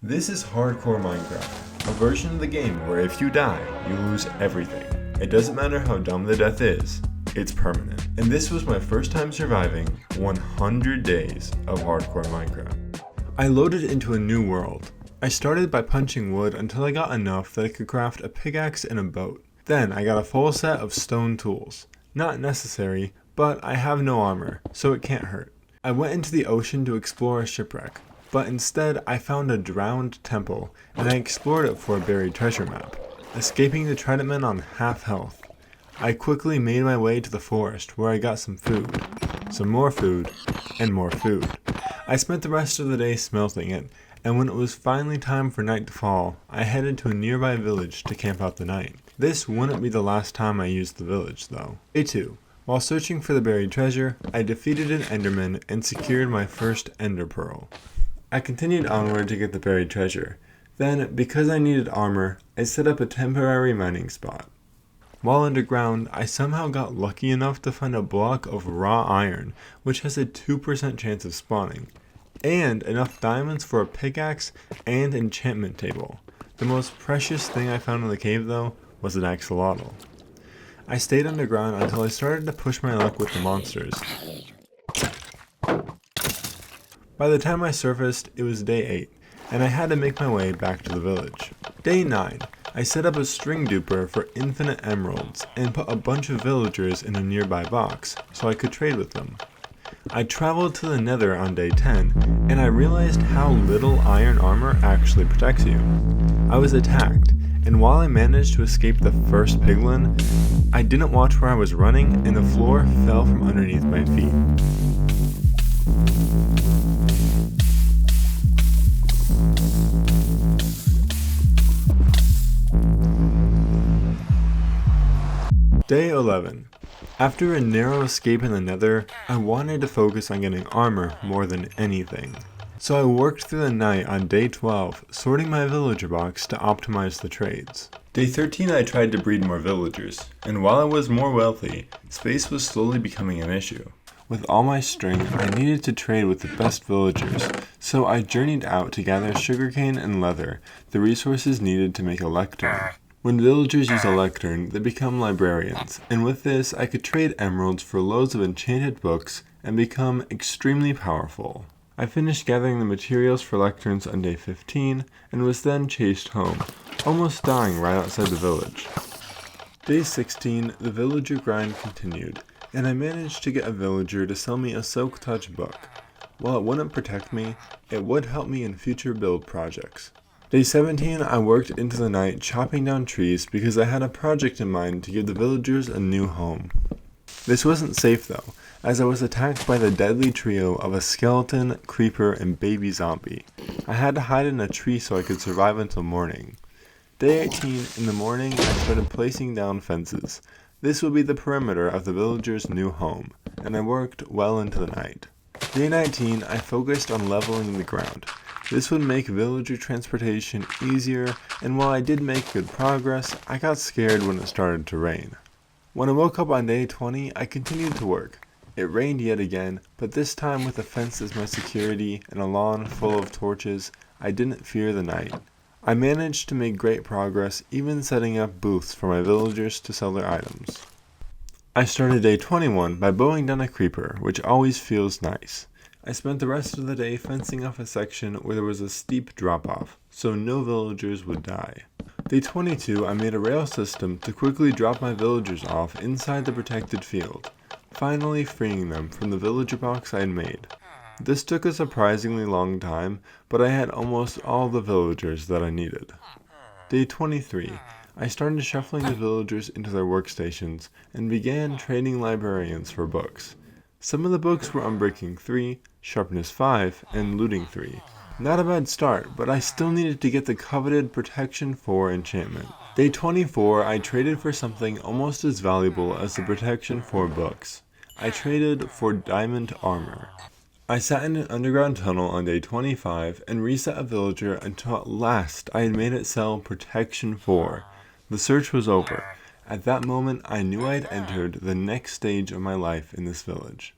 This is Hardcore Minecraft, a version of the game where if you die, you lose everything. It doesn't matter how dumb the death is, it's permanent. And this was my first time surviving 100 days of Hardcore Minecraft. I loaded into a new world. I started by punching wood until I got enough that I could craft a pickaxe and a boat. Then I got a full set of stone tools. Not necessary, but I have no armor, so it can't hurt. I went into the ocean to explore a shipwreck, but instead I found a drowned temple, and I explored it for a buried treasure map, escaping the trident men on half health. I quickly made my way to the forest where I got some food, some more food, and more food. I spent the rest of the day smelting it, and when it was finally time for night to fall, I headed to a nearby village to camp out the night. This wouldn't be the last time I used the village though. Day 2. While searching for the buried treasure, I defeated an enderman and secured my first ender pearl. I continued onward to get the buried treasure. Then, because I needed armor, I set up a temporary mining spot. While underground, I somehow got lucky enough to find a block of raw iron, which has a 2% chance of spawning, and enough diamonds for a pickaxe and enchantment table. The most precious thing I found in the cave, though, was an axolotl. I stayed underground until I started to push my luck with the monsters. By the time I surfaced, it was day 8, and I had to make my way back to the village. Day 9, I set up a string duper for infinite emeralds and put a bunch of villagers in a nearby box so I could trade with them. I traveled to the nether on day 10, and I realized how little iron armor actually protects you. I was attacked, and while I managed to escape the first piglin, I didn't watch where I was running and the floor fell from underneath my feet. Day 11. After a narrow escape in the nether, I wanted to focus on getting armor more than anything. So I worked through the night on day 12, sorting my villager box to optimize the trades. Day 13 I tried to breed more villagers, and while I was more wealthy, space was slowly becoming an issue. With all my string, I needed to trade with the best villagers, so I journeyed out to gather sugarcane and leather, the resources needed to make a lectern. When villagers use a lectern, they become librarians, and with this I could trade emeralds for loads of enchanted books and become extremely powerful. I finished gathering the materials for lecterns on day 15 and was then chased home, almost dying right outside the village. Day 16, the villager grind continued, and I managed to get a villager to sell me a Silk Touch book. While it wouldn't protect me, it would help me in future build projects. Day 17, I worked into the night chopping down trees because I had a project in mind to give the villagers a new home. This wasn't safe though, as I was attacked by the deadly trio of a skeleton, creeper, and baby zombie. I had to hide in a tree so I could survive until morning. Day 18, in the morning, I started placing down fences. This would be the perimeter of the villagers' new home, and I worked well into the night. Day 19, I focused on leveling the ground. This would make villager transportation easier, and while I did make good progress, I got scared when it started to rain. When I woke up on day 20, I continued to work. It rained yet again, but this time with a fence as my security and a lawn full of torches, I didn't fear the night. I managed to make great progress, even setting up booths for my villagers to sell their items. I started day 21 by mowing down a creeper, which always feels nice. I spent the rest of the day fencing off a section where there was a steep drop-off, so no villagers would die. Day 22, I made a rail system to quickly drop my villagers off inside the protected field, finally freeing them from the villager box I had made. This took a surprisingly long time, but I had almost all the villagers that I needed. Day 23, I started shuffling the villagers into their workstations and began trading librarians for books. Some of the books were Unbreaking 3, Sharpness 5, and Looting 3. Not a bad start, but I still needed to get the coveted Protection 4 enchantment. Day 24, I traded for something almost as valuable as the Protection 4 books. I traded for diamond armor. I sat in an underground tunnel on day 25 and reset a villager until at last I had made it sell Protection 4. The search was over. At that moment, I knew I had entered the next stage of my life in this village.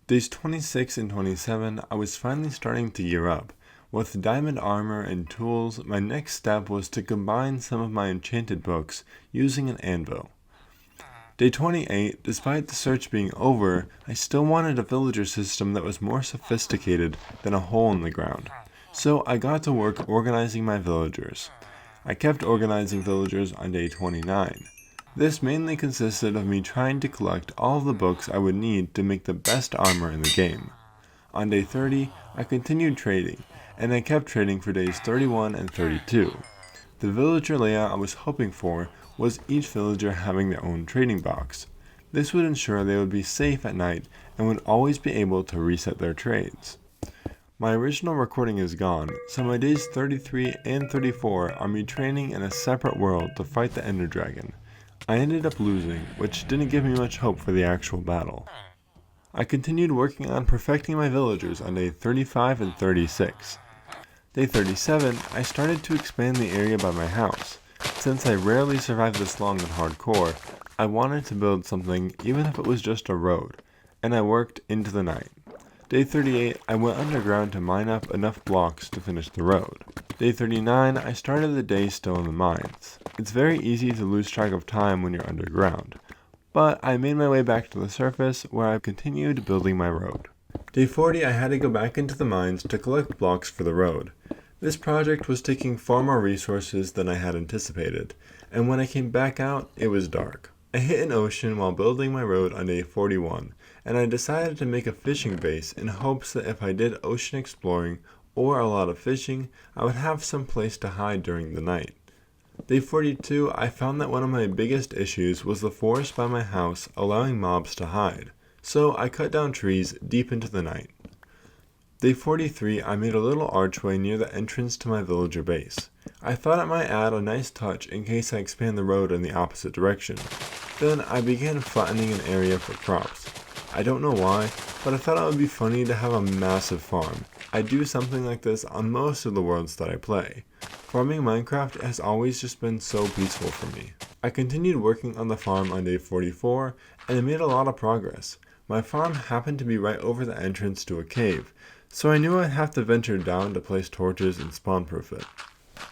Days 26 and 27, I was finally starting to gear up. With diamond armor and tools, my next step was to combine some of my enchanted books using an anvil. Day 28, despite the search being over, I still wanted a villager system that was more sophisticated than a hole in the ground. So I got to work organizing my villagers. I kept organizing villagers on day 29. This mainly consisted of me trying to collect all of the books I would need to make the best armor in the game. On day 30, I continued trading, and I kept trading for days 31 and 32. The villager layout I was hoping for was each villager having their own trading box. This would ensure they would be safe at night and would always be able to reset their trades. My original recording is gone, so my days 33 and 34 are me training in a separate world to fight the Ender Dragon. I ended up losing, which didn't give me much hope for the actual battle. I continued working on perfecting my villagers on day 35 and 36. Day 37, I started to expand the area by my house. Since I rarely survive this long in hardcore, I wanted to build something even if it was just a road, and I worked into the night. Day 38, I went underground to mine up enough blocks to finish the road. Day 39, I started the day still in the mines. It's very easy to lose track of time when you're underground, but I made my way back to the surface where I continued building my road. Day 40, I had to go back into the mines to collect blocks for the road. This project was taking far more resources than I had anticipated, and when I came back out, it was dark. I hit an ocean while building my road on day 41, and I decided to make a fishing base in hopes that if I did ocean exploring or a lot of fishing, I would have some place to hide during the night. Day 42, I found that one of my biggest issues was the forest by my house allowing mobs to hide, so I cut down trees deep into the night. Day 43, I made a little archway near the entrance to my villager base. I thought it might add a nice touch in case I expand the road in the opposite direction. Then I began flattening an area for crops. I don't know why, but I thought it would be funny to have a massive farm. I do something like this on most of the worlds that I play. Farming Minecraft has always just been so peaceful for me. I continued working on the farm on day 44, and I made a lot of progress. My farm happened to be right over the entrance to a cave, so I knew I'd have to venture down to place torches and spawn-proof it.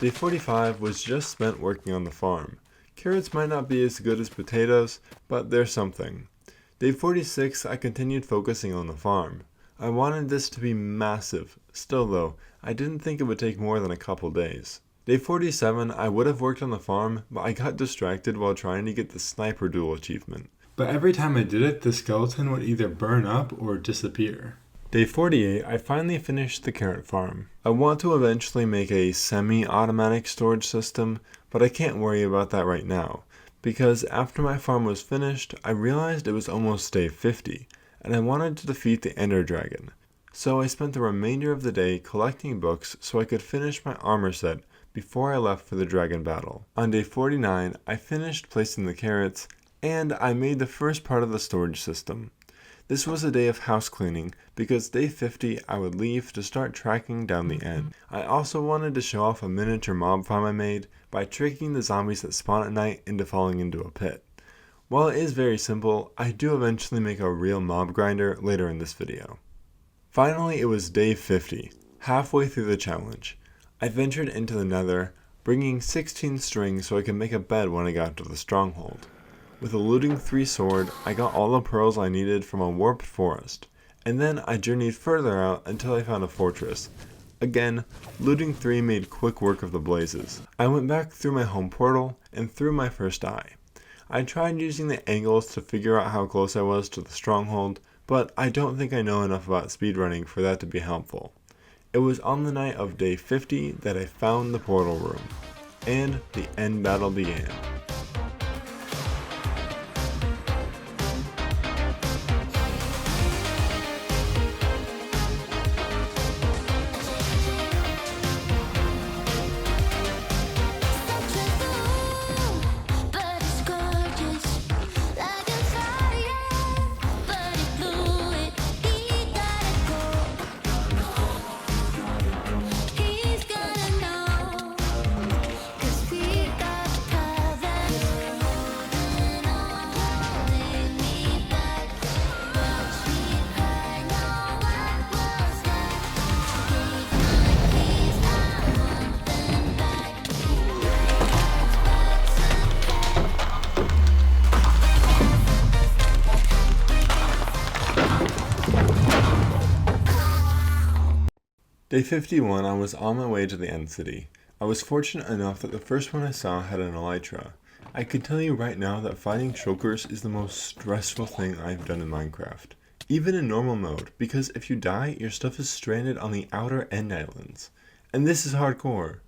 Day 45 was just spent working on the farm. Carrots might not be as good as potatoes, but they're something. Day 46, I continued focusing on the farm. I wanted this to be massive. Still though, I didn't think it would take more than a couple days. Day 47, I would have worked on the farm, but I got distracted while trying to get the sniper duel achievement. But every time I did it, the skeleton would either burn up or disappear. Day 48, I finally finished the carrot farm. I want to eventually make a semi-automatic storage system, but I can't worry about that right now, because after my farm was finished, I realized it was almost day 50, and I wanted to defeat the Ender Dragon. So I spent the remainder of the day collecting books so I could finish my armor set before I left for the dragon battle. On day 49, I finished placing the carrots, and I made the first part of the storage system. This was a day of house cleaning, because day 50 I would leave to start tracking down the end. I also wanted to show off a miniature mob farm I made by tricking the zombies that spawn at night into falling into a pit. While it is very simple, I do eventually make a real mob grinder later in this video. Finally, it was day 50, halfway through the challenge. I ventured into the nether, bringing 16 string so I could make a bed when I got to the stronghold. With a looting 3 sword, I got all the pearls I needed from a warped forest, and then I journeyed further out until I found a fortress. Again, looting 3 made quick work of the blazes. I went back through my home portal and through my first eye. I tried using the angles to figure out how close I was to the stronghold, but I don't think I know enough about speedrunning for that to be helpful. It was on the night of day 50 that I found the portal room, and the end battle began. Day 51, I was on my way to the end city. I was fortunate enough that the first one I saw had an elytra. I can tell you right now that fighting shulkers is the most stressful thing I've done in Minecraft. Even in normal mode, because if you die, your stuff is stranded on the outer end islands. And this is hardcore.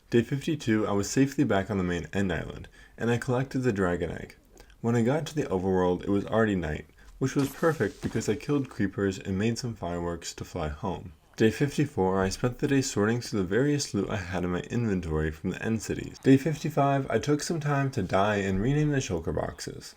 Day 52, I was safely back on the main end island, and I collected the dragon egg. When I got to the overworld, it was already night, which was perfect because I killed creepers and made some fireworks to fly home. Day 54, I spent the day sorting through the various loot I had in my inventory from the end cities. Day 55, I took some time to dye and rename the shulker boxes.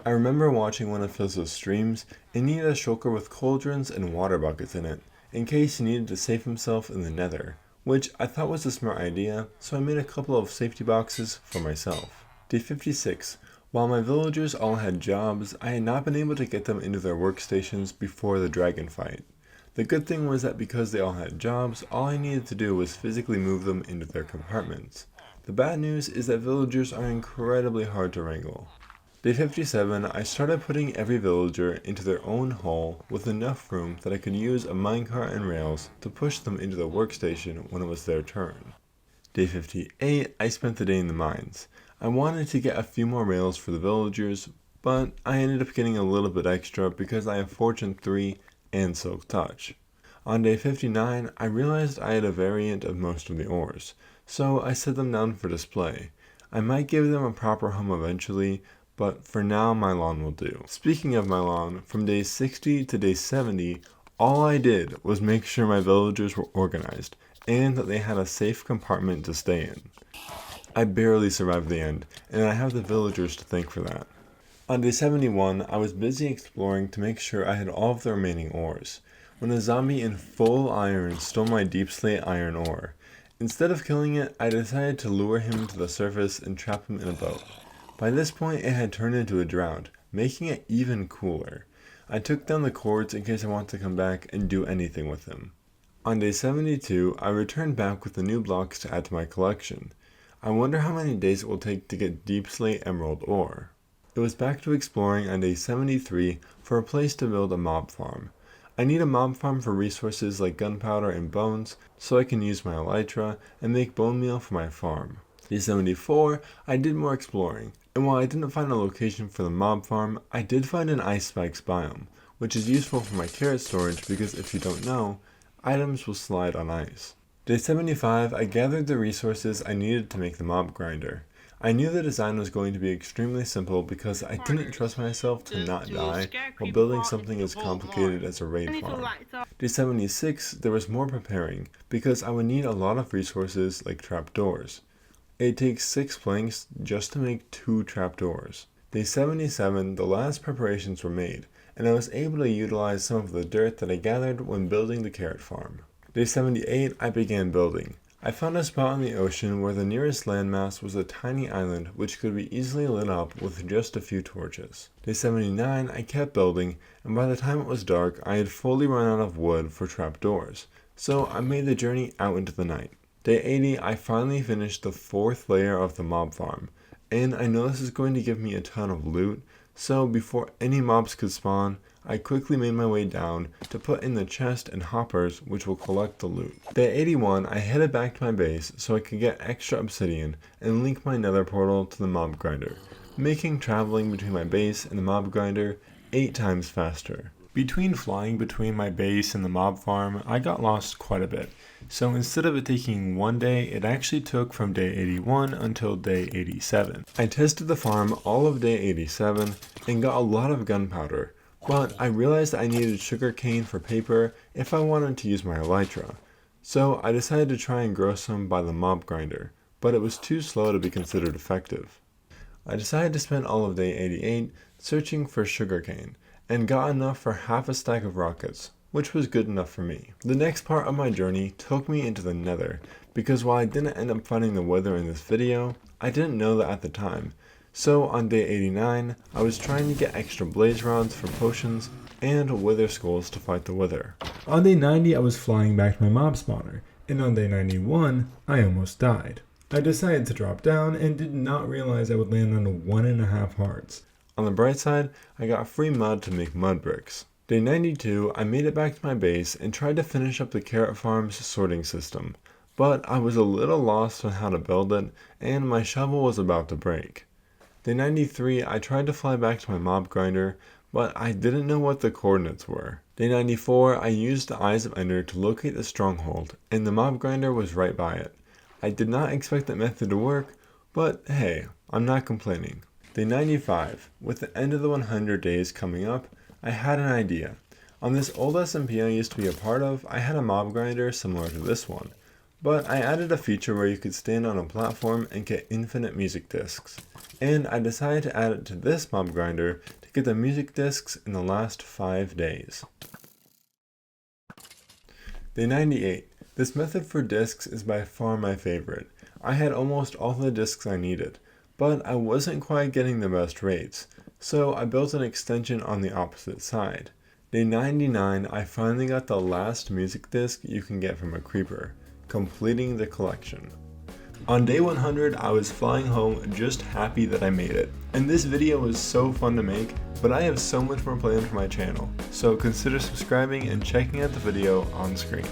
I remember watching one of Fizzle's streams and needed a shulker with cauldrons and water buckets in it, in case he needed to save himself in the nether, which I thought was a smart idea, so I made a couple of safety boxes for myself. Day 56, while my villagers all had jobs, I had not been able to get them into their workstations before the dragon fight. The good thing was that because they all had jobs, all I needed to do was physically move them into their compartments. The bad news is that villagers are incredibly hard to wrangle. Day 57, I started putting every villager into their own hole with enough room that I could use a minecart and rails to push them into the workstation when it was their turn. Day 58, I spent the day in the mines. I wanted to get a few more rails for the villagers, but I ended up getting a little bit extra because I have Fortune 3 and Silk Touch. On day 59, I realized I had a variant of most of the ores, so I set them down for display. I might give them a proper home eventually, but for now my lawn will do. Speaking of my lawn, from day 60 to day 70, all I did was make sure my villagers were organized, and that they had a safe compartment to stay in. I barely survived the end, and I have the villagers to thank for that. On day 71, I was busy exploring to make sure I had all of the remaining ores, when a zombie in full iron stole my deep slate iron ore. Instead of killing it, I decided to lure him to the surface and trap him in a boat. By this point, it had turned into a drought, making it even cooler. I took down the cords in case I wanted to come back and do anything with him. On day 72, I returned back with the new blocks to add to my collection. I wonder how many days it will take to get deep slate emerald ore. It was back to exploring on day 73 for a place to build a mob farm. I need a mob farm for resources like gunpowder and bones, so I can use my elytra and make bone meal for my farm. Day 74, I did more exploring, and while I didn't find a location for the mob farm, I did find an ice spikes biome, which is useful for my carrot storage because if you don't know, items will slide on ice. Day 75, I gathered the resources I needed to make the mob grinder. I knew the design was going to be extremely simple because I didn't trust myself to not die while building something as complicated as a raid farm. Day 76, there was more preparing because I would need a lot of resources like trapdoors. It takes 6 planks just to make 2 trapdoors. Day 77, the last preparations were made, and I was able to utilize some of the dirt that I gathered when building the carrot farm. Day 78, I began building. I found a spot on the ocean where the nearest landmass was a tiny island which could be easily lit up with just a few torches. Day 79, I kept building, and by the time it was dark, I had fully run out of wood for trapdoors, so I made the journey out into the night. Day 80, I finally finished the 4th layer of the mob farm, and I know this is going to give me a ton of loot, so before any mobs could spawn, I quickly made my way down to put in the chest and hoppers which will collect the loot. Day 81, I headed back to my base so I could get extra obsidian and link my nether portal to the mob grinder, making traveling between my base and the mob grinder 8 times faster. Between flying between my base and the mob farm, I got lost quite a bit. So instead of it taking 1 day, it actually took from day 81 until day 87. I tested the farm all of day 87 and got a lot of gunpowder, but I realized I needed sugarcane for paper if I wanted to use my elytra. So I decided to try and grow some by the mob grinder, but it was too slow to be considered effective. I decided to spend all of day 88 searching for sugarcane, and got enough for half a stack of rockets, which was good enough for me. The next part of my journey took me into the nether, because while I didn't end up finding the wither in this video, I didn't know that at the time. So on day 89, I was trying to get extra blaze rods for potions and wither skulls to fight the wither. On day 90, I was flying back to my mob spawner, and on day 91, I almost died. I decided to drop down and did not realize I would land on 1.5 hearts. On the bright side, I got free mud to make mud bricks. Day 92, I made it back to my base and tried to finish up the Carrot Farm's sorting system, but I was a little lost on how to build it, and my shovel was about to break. Day 93, I tried to fly back to my mob grinder, but I didn't know what the coordinates were. Day 94, I used the Eyes of Ender to locate the stronghold, and the mob grinder was right by it. I did not expect that method to work, but hey, I'm not complaining. Day 95, with the end of the 100 days coming up, I had an idea. On this old SMP I used to be a part of, I had a mob grinder similar to this one, but I added a feature where you could stand on a platform and get infinite music discs. And I decided to add it to this mob grinder to get the music discs in the last 5 days. Day 98. This method for discs is by far my favorite. I had almost all the discs I needed, but I wasn't quite getting the best rates, so I built an extension on the opposite side. Day 99, I finally got the last music disc you can get from a creeper, completing the collection. On day 100, I was flying home just happy that I made it. And this video was so fun to make, but I have so much more planned for my channel, so consider subscribing and checking out the video on screen.